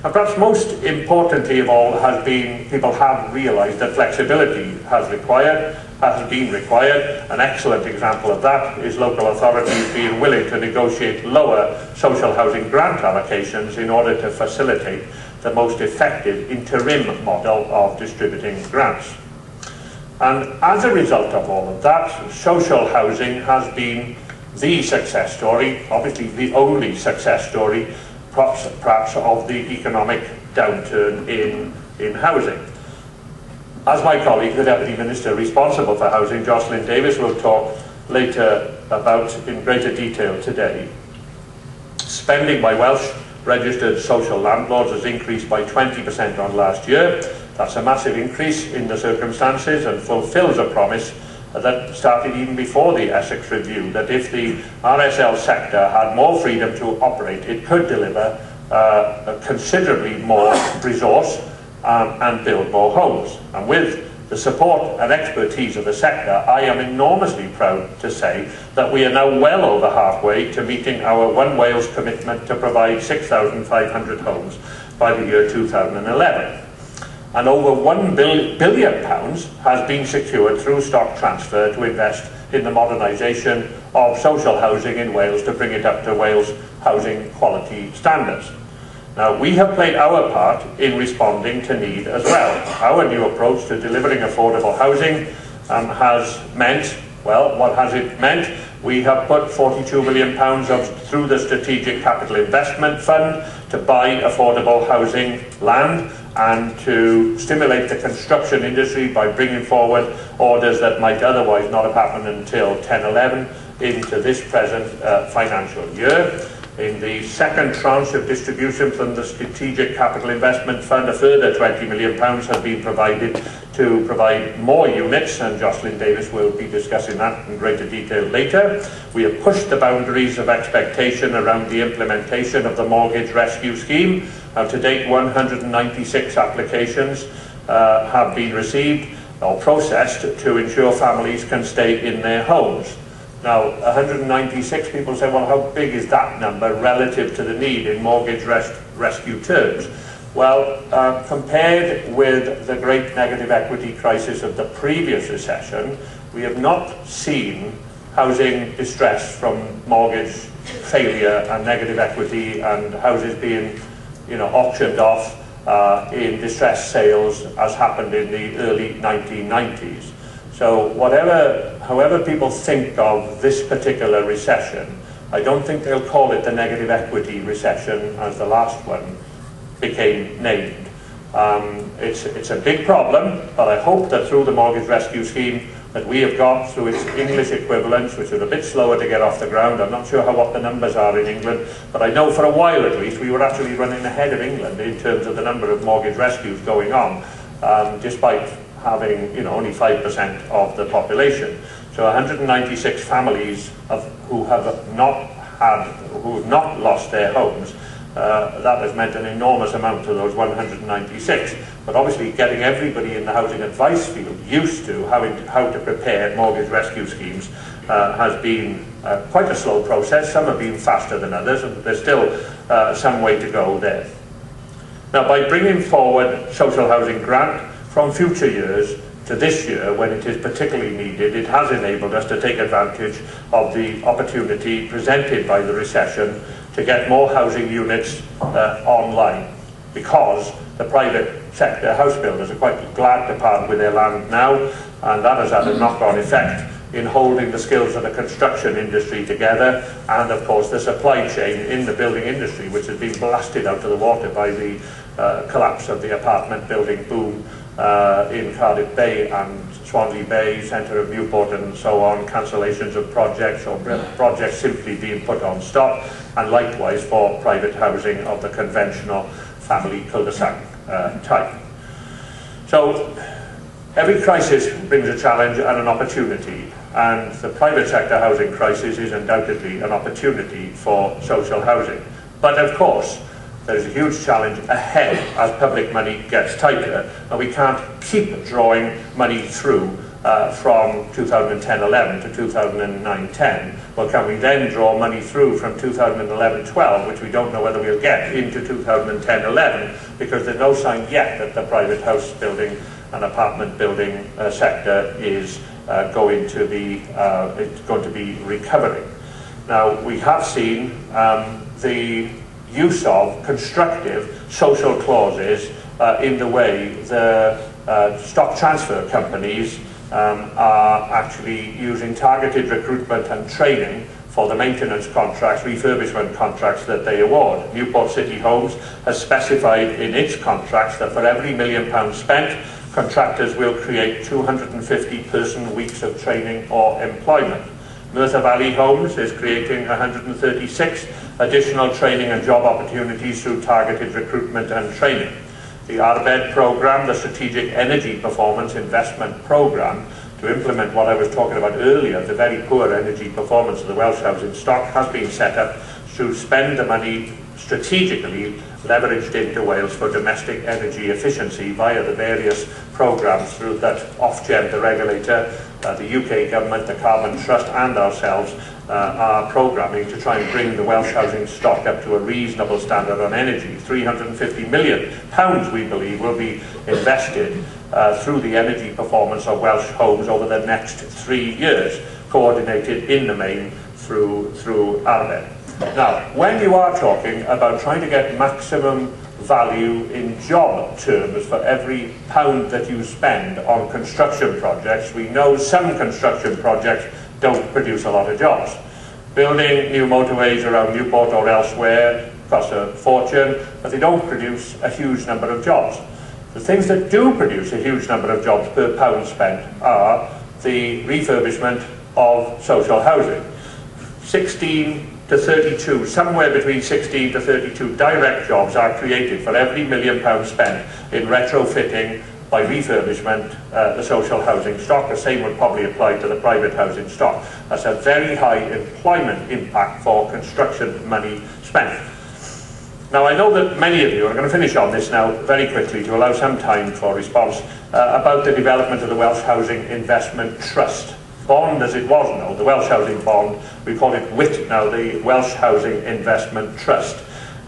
And perhaps most importantly of all has been people have realised that flexibility has been required. An excellent example of that is local authorities being willing to negotiate lower social housing grant allocations in order to facilitate the most effective interim model of distributing grants. And as a result of all of that, social housing has been the success story, obviously the only success story, perhaps of the economic downturn in housing. As my colleague, the Deputy Minister responsible for housing, Jocelyn Davies, will talk later about in greater detail today, spending by Welsh registered social landlords has increased by 20% on last year. That's a massive increase in the circumstances and fulfills a promise that started even before the Essex Review, that if the RSL sector had more freedom to operate, it could deliver considerably more resource and build more homes. And with the support and expertise of the sector, I am enormously proud to say that we are now well over halfway to meeting our One Wales commitment to provide 6,500 homes by the year 2011. And over £1 billion has been secured through stock transfer to invest in the modernisation of social housing in Wales to bring it up to Wales housing quality standards. Now, we have played our part in responding to need as well. Our new approach to delivering affordable housing has meant, well, what has it meant? We have put £42 million through the Strategic Capital Investment Fund to buy affordable housing land and to stimulate the construction industry by bringing forward orders that might otherwise not have happened until 10-11 into this present financial year. In the second tranche of distribution from the Strategic Capital Investment Fund, a further £20 million has been provided to provide more units, and Jocelyn Davies will be discussing that in greater detail later. We have pushed the boundaries of expectation around the implementation of the Mortgage Rescue Scheme. To date, 196 applications have been received or processed to ensure families can stay in their homes. Now, 196 people say, well, how big is that number relative to the need in mortgage rescue terms? Well, compared with the great negative equity crisis of the previous recession, we have not seen housing distress from mortgage failure and negative equity and houses being, auctioned off in distressed sales as happened in the early 1990s. So however people think of this particular recession, I don't think they'll call it the negative equity recession as the last one became named. It's a big problem, but I hope that through the Mortgage Rescue Scheme that we have got through its English equivalents, which are a bit slower to get off the ground. I'm not sure what the numbers are in England, but I know for a while at least we were actually running ahead of England in terms of the number of mortgage rescues going on, despite having only 5% of the population. So 196 families who have not lost their homes. That has meant an enormous amount to those 196. But obviously getting everybody in the housing advice field used to how to prepare mortgage rescue schemes has been quite a slow process. Some have been faster than others, and there's still some way to go there. Now, by bringing forward social housing grant from future years to this year, when it is particularly needed, it has enabled us to take advantage of the opportunity presented by the recession to get more housing units online, because the private sector house builders are quite glad to part with their land now, and that has had a knock-on effect in holding the skills of the construction industry together, and of course the supply chain in the building industry, which has been blasted out of the water by the collapse of the apartment building boom in Cardiff Bay and Swansea Bay, centre of Newport and so on, cancellations of projects or projects simply being put on stop, and likewise for private housing of the conventional family cul-de-sac type. So every crisis brings a challenge and an opportunity, and the private sector housing crisis is undoubtedly an opportunity for social housing. But of course, there is a huge challenge ahead as public money gets tighter, and we can't keep drawing money through from 2010-11 to 2009-10. Well, can we then draw money through from 2011-12, which we don't know whether we'll get, into 2010-11, because there's no sign yet that the private house building and apartment building sector is going to be recovering. Now, we have seen the use of constructive social clauses in the way the stock transfer companies are actually using targeted recruitment and training for the maintenance contracts, refurbishment contracts that they award. Newport City Homes has specified in its contracts that for every £1 million spent, contractors will create 250 person weeks of training or employment. Merthyr Valley Homes is creating 136 additional training and job opportunities through targeted recruitment and training. The RBED programme, the Strategic Energy Performance Investment Programme, to implement what I was talking about earlier, the very poor energy performance of the Welsh housing stock, has been set up to spend the money strategically leveraged into Wales for domestic energy efficiency via the various programmes through that Ofgem, the regulator, the UK government, the Carbon Trust and ourselves are programming to try and bring the Welsh housing stock up to a reasonable standard on energy. £350 million, we believe, will be invested through the energy performance of Welsh homes over the next 3 years, coordinated in the main through RBED. Now, when you are talking about trying to get maximum value in job terms for every pound that you spend on construction projects, we know some construction projects don't produce a lot of jobs. Building new motorways around Newport or elsewhere costs a fortune, but they don't produce a huge number of jobs. The things that do produce a huge number of jobs per pound spent are the refurbishment of social housing. 16 to 32, somewhere between 16 to 32 direct jobs are created for every £1 million spent in retrofitting by refurbishment the social housing stock. The same would probably apply to the private housing stock. That's a very high employment impact for construction money spent. Now, I know that many of you are going to finish on this now very quickly to allow some time for response about the development of the Welsh Housing Investment Trust. Bond as it was now, the Welsh Housing Bond, we call it WIT now, the Welsh Housing Investment Trust,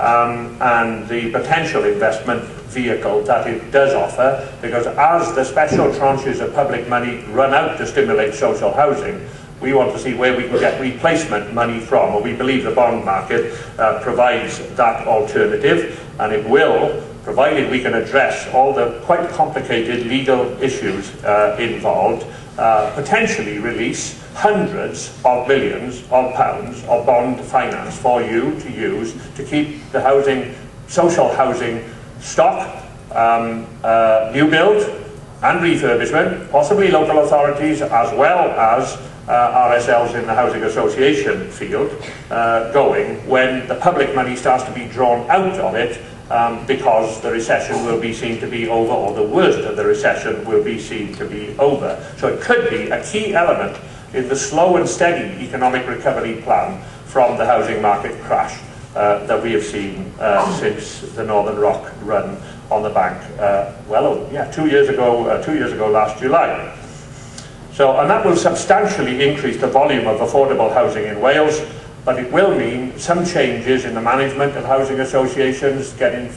and the potential investment vehicle that it does offer, because as the special tranches of public money run out to stimulate social housing, we want to see where we can get replacement money from, and we believe the bond market provides that alternative, and it will, provided we can address all the quite complicated legal issues involved, potentially release hundreds of millions of pounds of bond finance for you to use to keep the housing, social housing stock, new build and refurbishment, possibly local authorities as well as RSLs in the housing association field going when the public money starts to be drawn out of it because the recession will be seen to be over, or the worst of the recession will be seen to be over. So it could be a key element in the slow and steady economic recovery plan from the housing market crash that we have seen since the Northern Rock run on the bank, 2 years ago last July. So, and that will substantially increase the volume of affordable housing in Wales, but it will mean some changes in the management of housing associations, getting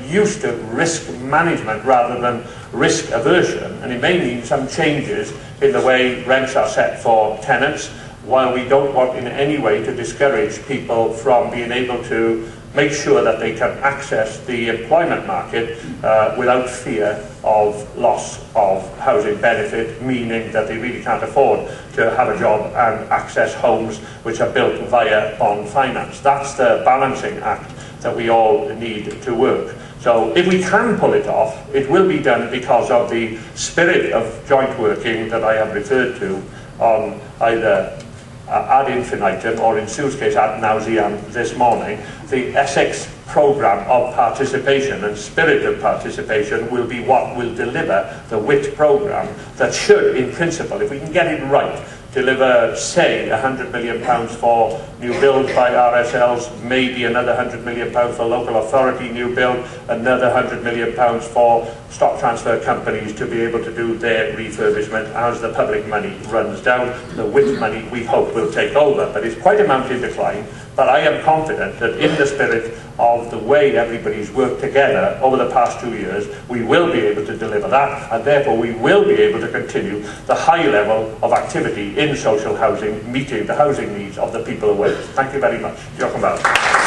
used to risk management rather than risk aversion, and it may mean some changes in the way rents are set for tenants, while we don't want in any way to discourage people from being able to make sure that they can access the employment market without fear of loss of housing benefit, meaning that they really can't afford to have a job and access homes which are built via bond finance. That's the balancing act that we all need to work. So if we can pull it off, it will be done because of the spirit of joint working that I have referred to on either ad infinitum, or in Sue's case ad nauseam this morning. The Essex programme of participation and spirit of participation will be what will deliver the WIT programme that should, in principle, if we can get it right, deliver, say, £100 million for new builds by RSLs, maybe another £100 million for local authority new build, another £100 million for stock transfer companies to be able to do their refurbishment as the public money runs down. The WIT money, we hope, will take over, but it's quite a mountain decline. But I am confident that in the spirit of the way everybody's worked together over the past 2 years, we will be able to deliver that, and therefore we will be able to continue the high level of activity in social housing, meeting the housing needs of the people of Wales. Thank you very much. Diolch yn fawr.